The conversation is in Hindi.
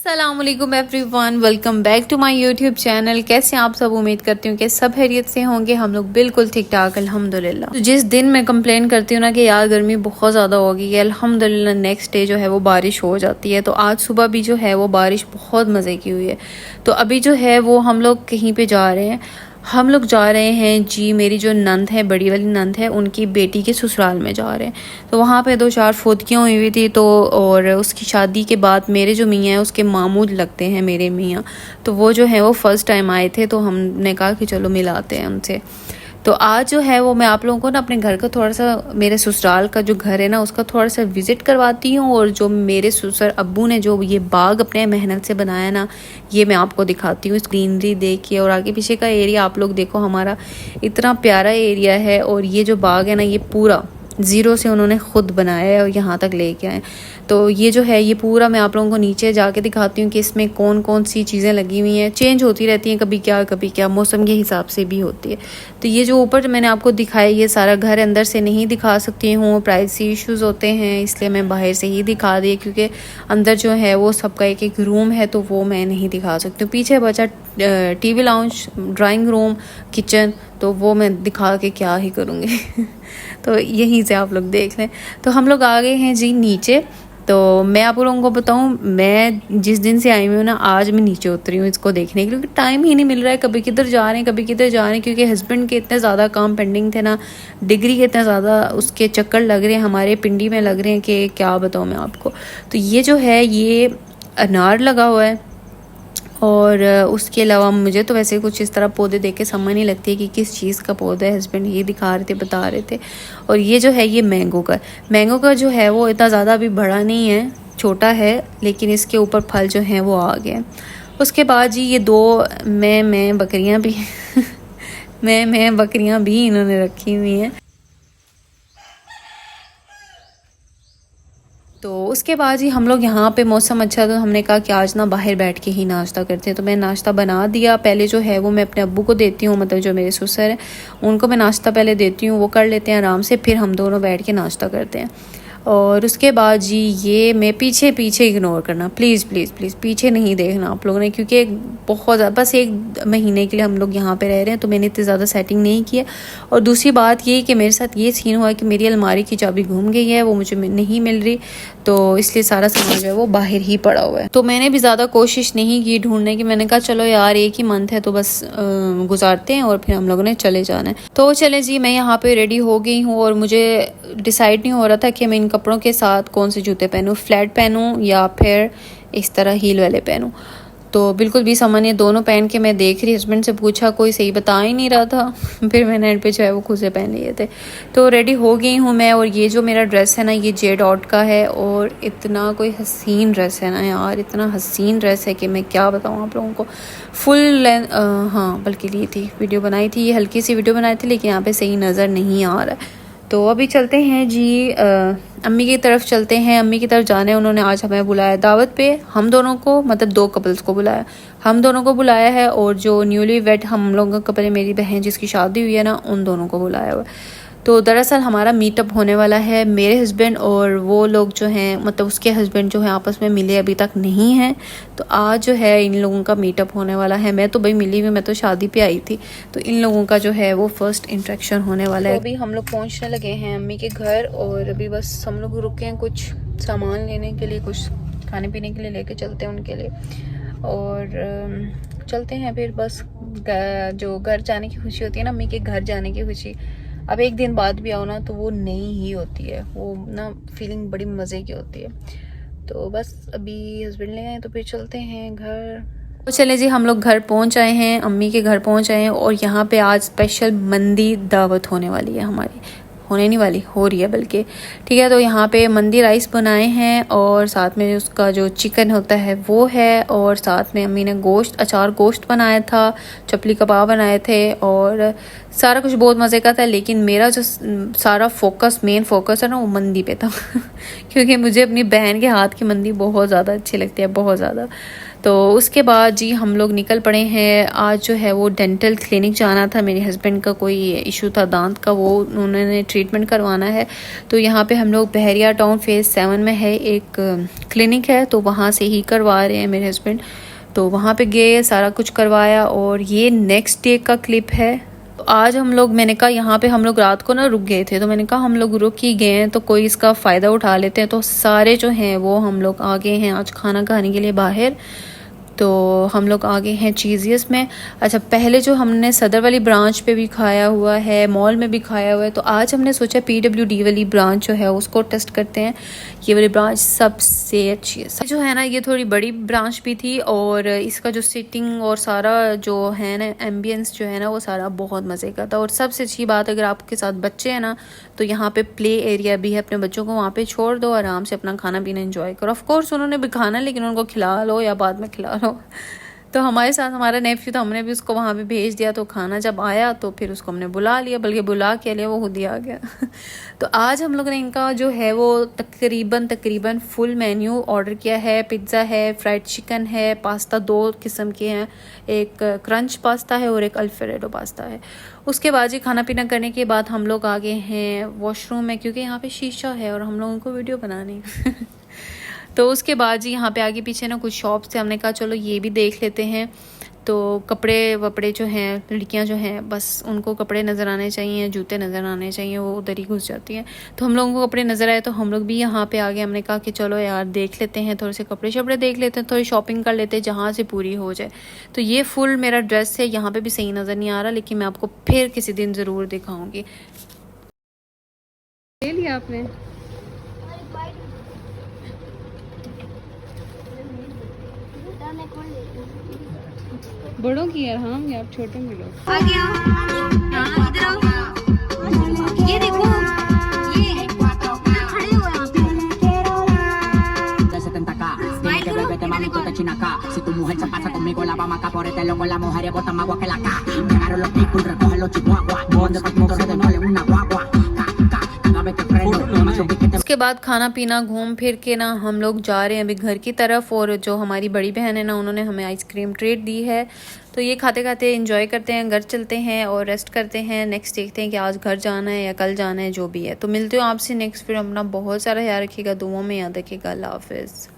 अस्सलामुअलैकुम everyone, welcome back to my YouTube channel. कैसे हैं आप सब? उम्मीद करती हूँ कि सब खैरियत से होंगे। हम लोग बिल्कुल ठीक ठाक अल्हम्दुलिल्लाह। तो जिस दिन मैं कंप्लेन करती हूँ ना कि यार गर्मी बहुत ज़्यादा हो गई है, अल्हम्दुलिल्लाह नेक्स्ट डे जो है वो बारिश हो जाती है। तो आज सुबह भी जो है वो बारिश बहुत मज़े की हुई है। तो अभी जो है वो हम लोग कहीं पे जा रहे हैं। हम लोग जा रहे हैं जी, मेरी जो नंद है, बड़ी वाली नंद है, उनकी बेटी के ससुराल में जा रहे हैं। तो वहाँ पे 2-4 फोतियाँ हुई हुई थी। तो और उसकी शादी के बाद मेरे जो मियाँ हैं उसके मामू लगते हैं मेरे मियाँ, तो वो जो है वो फ़र्स्ट टाइम आए थे। तो हमने कहा कि चलो मिलाते हैं उनसे। तो आज जो है वो मैं आप लोगों को ना अपने घर का थोड़ा सा, मेरे ससुराल का जो घर है ना उसका थोड़ा सा विज़िट करवाती हूँ। और जो मेरे ससुर अब्बू ने जो ये बाग अपने मेहनत से बनाया ना, ये मैं आपको दिखाती हूँ। ग्रीनरी देखिए और आगे पीछे का एरिया आप लोग देखो, हमारा इतना प्यारा एरिया है। और ये जो बाग है ना ये पूरा ज़ीरो से उन्होंने ख़ुद बनाया है और यहाँ तक लेके आए। तो ये जो है ये पूरा मैं आप लोगों को नीचे जाके दिखाती हूँ कि इसमें कौन कौन सी चीज़ें लगी हुई हैं। चेंज होती रहती हैं, कभी क्या मौसम के हिसाब से भी होती है। तो ये जो ऊपर मैंने आपको दिखाया ये सारा घर अंदर से नहीं दिखा सकती हूँ, प्राइवेसी इश्यूज़ होते हैं, इसलिए मैं बाहर से ही दिखा दी। क्योंकि अंदर जो है वो सबका एक एक रूम है तो वो मैं नहीं दिखा सकती हूँ। पीछे बचा TV lounge, drawing room, kitchen, तो वो मैं दिखा के क्या ही करूँगी तो यहीं से आप लोग देख लें। तो हम लोग आ गए हैं जी नीचे। तो मैं आप लोगों को बताऊं, मैं जिस दिन से आई हुई हूँ ना, आज मैं नीचे उतरी हूँ इसको देखने के लिए, क्योंकि टाइम ही नहीं मिल रहा है। कभी किधर जा रहे हैं, कभी किधर जा रहे हैं, क्योंकि हस्बैंड के इतने ज़्यादा काम पेंडिंग थे ना, डिग्री के इतने ज़्यादा उसके चक्कर लग रहे हैं, हमारे पिंडी में लग रहे हैं कि क्या बताऊँ मैं आपको। तो ये जो है ये अनार लगा हुआ है। और उसके अलावा मुझे तो वैसे कुछ इस तरह पौधे देख के समझ नहीं लगती है कि किस चीज़ का पौधा है। हस्बैंड ये दिखा रहे थे, बता रहे थे। और ये जो है ये मैंगो का जो है वो इतना ज़्यादा अभी बड़ा नहीं है, छोटा है, लेकिन इसके ऊपर फल जो हैं वो आ गए। उसके बाद जी ये दो मैं बकरियाँ भी मैं बकरियाँ भी इन्होंने रखी हुई हैं। तो उसके बाद ही हम लोग यहाँ पे मौसम अच्छा था तो हमने कहा कि आज ना बाहर बैठ के ही नाश्ता करते हैं। तो मैं नाश्ता बना दिया। पहले जो है वो मैं अपने अब्बू को देती हूँ, मतलब जो मेरे ससुर हैं उनको मैं नाश्ता पहले देती हूँ, वो कर लेते हैं आराम से, फिर हम दोनों बैठ के नाश्ता करते हैं। और उसके बाद जी ये मैं पीछे इग्नोर करना, प्लीज़ प्लीज़ प्लीज़ पीछे नहीं देखना आप लोगों ने, क्योंकि बहुत बस 1 महीने के लिए हम लोग यहाँ पे रह रहे हैं तो मैंने इतनी ज़्यादा सेटिंग नहीं की है। और दूसरी बात ये कि मेरे साथ ये सीन हुआ कि मेरी अलमारी की चाबी घूम गई है, वो मुझे नहीं मिल रही, तो इसलिए सारा सामान जो है वो बाहर ही पड़ा हुआ है। तो मैंने भी ज़्यादा कोशिश नहीं की ढूंढने की, मैंने कहा चलो यार एक ही मंथ है तो बस गुजारते हैं और फिर हम लोगों ने चले जाना है। तो चले जी, मैं यहाँ पे रेडी हो गई हूँ और मुझे डिसाइड नहीं हो रहा था कि मैं इन कपड़ों के साथ कौन से जूते पहनूँ, फ्लैट पहनूँ या फिर इस तरह हील वाले पहनूँ। तो बिल्कुल भी समझ नहीं, दोनों पहन के मैं देख रही, हस्बैंड से पूछा, कोई सही बता ही नहीं रहा था फिर मैंने एंड पे जो है वो खुद से पहन लिए थे। तो रेडी हो गई हूँ मैं। और ये जो मेरा ड्रेस है ना ये जे डॉट का है और इतना कोई हसीन ड्रेस है ना यार, इतना हसीन ड्रेस है कि मैं क्या बताऊँ आप लोगों को। फुल लेंथ, हाँ बल्कि ली थी, वीडियो बनाई थी, ये हल्की सी वीडियो बनाई थी, लेकिन यहाँ पे सही नज़र नहीं आ रहा है। तो अभी चलते हैं जी, अम्मी की तरफ चलते हैं। अम्मी की तरफ जाने उन्होंने आज हमें बुलाया दावत पे, हम दोनों को, मतलब 2 कपल्स को बुलाया, हम दोनों को बुलाया है। और जो न्यूली वेड हम लोगों का कपल है, मेरी बहन जिसकी शादी हुई है ना, उन दोनों को बुलाया हुआ है। तो दरअसल हमारा मीटअप होने वाला है, मेरे हस्बैंड और वो लोग जो हैं, मतलब उसके हस्बैंड जो हैं आपस में मिले अभी तक नहीं हैं। तो आज जो है इन लोगों का मीटअप होने वाला है। मैं तो भाई मिली हुई, मैं तो शादी पे आई थी, तो इन लोगों का जो है वो फर्स्ट इंट्रैक्शन होने वाला है। तो अभी हम लोग पहुँचने लगे हैं अम्मी के घर और अभी बस हम लोग रुके हैं कुछ सामान लेने के लिए, कुछ खाने पीने के लिए लेके चलते हैं उनके लिए। और चलते हैं फिर, बस जो घर जाने की खुशी होती है ना, अम्मी के घर जाने की खुशी, अब 1 दिन बाद भी आओ ना तो वो नई ही होती है, वो ना फीलिंग बड़ी मज़े की होती है। तो बस अभी हस्बैंड ले आए तो फिर चलते हैं घर। तो चले जी, हम लोग घर पहुंच आए हैं, अम्मी के घर पहुंच आए हैं। और यहाँ पे आज स्पेशल मंदी दावत होने वाली है हमारी, होने नहीं वाली, हो रही है बल्कि, ठीक है। तो यहाँ पे मंदी राइस बनाए हैं और साथ में उसका जो चिकन होता है वो है, और साथ में अम्मी ने अचार गोश्त बनाया था, चपली कबाब बनाए थे, और सारा कुछ बहुत मज़े का था। लेकिन मेरा जो सारा मेन फोकस है ना वो मंदी पे था क्योंकि मुझे अपनी बहन के हाथ की मंदी बहुत ज़्यादा अच्छी लगती है, बहुत ज़्यादा। तो उसके बाद जी हम लोग निकल पड़े हैं। आज जो है वो डेंटल क्लिनिक जाना था, मेरे हस्बैंड का कोई इशू था दांत का, वो उन्होंने ट्रीटमेंट करवाना है। तो यहाँ पे हम लोग बहरिया टाउन फेज़ 7 में है एक क्लिनिक है, तो वहाँ से ही करवा रहे हैं मेरे हस्बैंड। तो वहाँ पे गए, सारा कुछ करवाया। और ये नेक्स्ट डे का क्लिप है। तो आज हम लोग, मैंने कहा यहाँ पे हम लोग रात को ना रुक गए थे, तो मैंने कहा हम लोग रुक ही गए हैं तो कोई इसका फ़ायदा उठा लेते हैं। तो सारे जो हैं वो हम लोग आ गए हैं आज खाना खाने के लिए बाहर। तो हम लोग आ गए हैं चीज़ियस में। अच्छा, पहले जो हमने सदर वाली ब्रांच पे भी खाया हुआ है, मॉल में भी खाया हुआ है, तो आज हमने सोचा PWD वाली ब्रांच जो है उसको टेस्ट करते हैं। ये वाली ब्रांच सबसे अच्छी है। जो है ना, ये थोड़ी बड़ी ब्रांच भी थी और इसका जो सिटिंग और सारा जो है ना एम्बियंस जो है ना वो सारा बहुत मज़े का था। और सबसे अच्छी बात, अगर आपके साथ बच्चे हैं ना तो यहाँ पे प्ले एरिया भी है, अपने बच्चों को वहाँ पे छोड़ दो, आराम से अपना खाना पीना एंजॉय करो। ऑफ कोर्स उन्होंने भी खाना, लेकिन उनको खिला लो या बाद में खिला लो। तो हमारे साथ हमारा नेफ्यू था, हमने भी उसको वहाँ पे भेज दिया। तो खाना जब आया तो फिर उसको हमने बुला लिया, बल्कि बुला के लिया, वो खुद ही आ गया। तो आज हम लोग ने इनका जो है वो तकरीबन फुल मेन्यू ऑर्डर किया है। पिज़्ज़ा है, फ्राइड चिकन है, पास्ता 2 किस्म के हैं, एक क्रंच पास्ता है और एक अल्फ्रेडो पास्ता है। उसके बाद जी खाना पीना करने के बाद हम लोग आ गए हैं वॉशरूम में, क्योंकि यहाँ पे शीशा है और हम लोगों को वीडियो बनानी। तो उसके बाद जी यहाँ पे आगे पीछे ना कुछ शॉप्स थे, हमने कहा चलो ये भी देख लेते हैं। तो कपड़े वपड़े जो हैं, लड़कियाँ जो हैं बस उनको कपड़े नज़र आने चाहिए, जूते नज़र आने चाहिए, वो उधर ही घुस जाती हैं। तो हम लोगों को कपड़े नज़र आए तो हम लोग भी यहाँ पे आ गए। हमने कहा कि चलो यार देख लेते हैं, थोड़े से कपड़े शपड़े देख लेते हैं, थोड़ी शॉपिंग कर लेते हैं जहाँ से पूरी हो जाए। तो ये फुल मेरा ड्रेस है, यहाँ पर भी सही नज़र नहीं आ रहा, लेकिन मैं आपको फिर किसी दिन ज़रूर दिखाऊँगी। ले लिया आपने? बड़ों की यार, हाँ आप छोटे में लो। आ गया। हाँ इधर आओ, ये देखो, ये खड़े हो यहाँ पे। स्माइल करो, इधर देखो। Si tu mujer se pasa conmigo la vamos a acá por este loco, la mujer bota más agua que la ca. Llegaron los people, recogen los chihuahuas, donde todo el mundo se devuelve una guagua. उसके बाद खाना पीना घूम फिर के ना हम लोग जा रहे हैं अभी घर की तरफ। और जो हमारी बड़ी बहन है ना, उन्होंने हमें आइसक्रीम ट्रीट दी है, तो ये खाते खाते एंजॉय करते हैं, घर चलते हैं और रेस्ट करते हैं। नेक्स्ट देखते हैं कि आज घर जाना है या कल जाना है, जो भी है। तो मिलते हो आपसे नेक्स्ट। फिर अपना बहुत सारा ख्याल रखिएगा, दुआओं में याद रखिएगा। अल्लाह हाफिज़।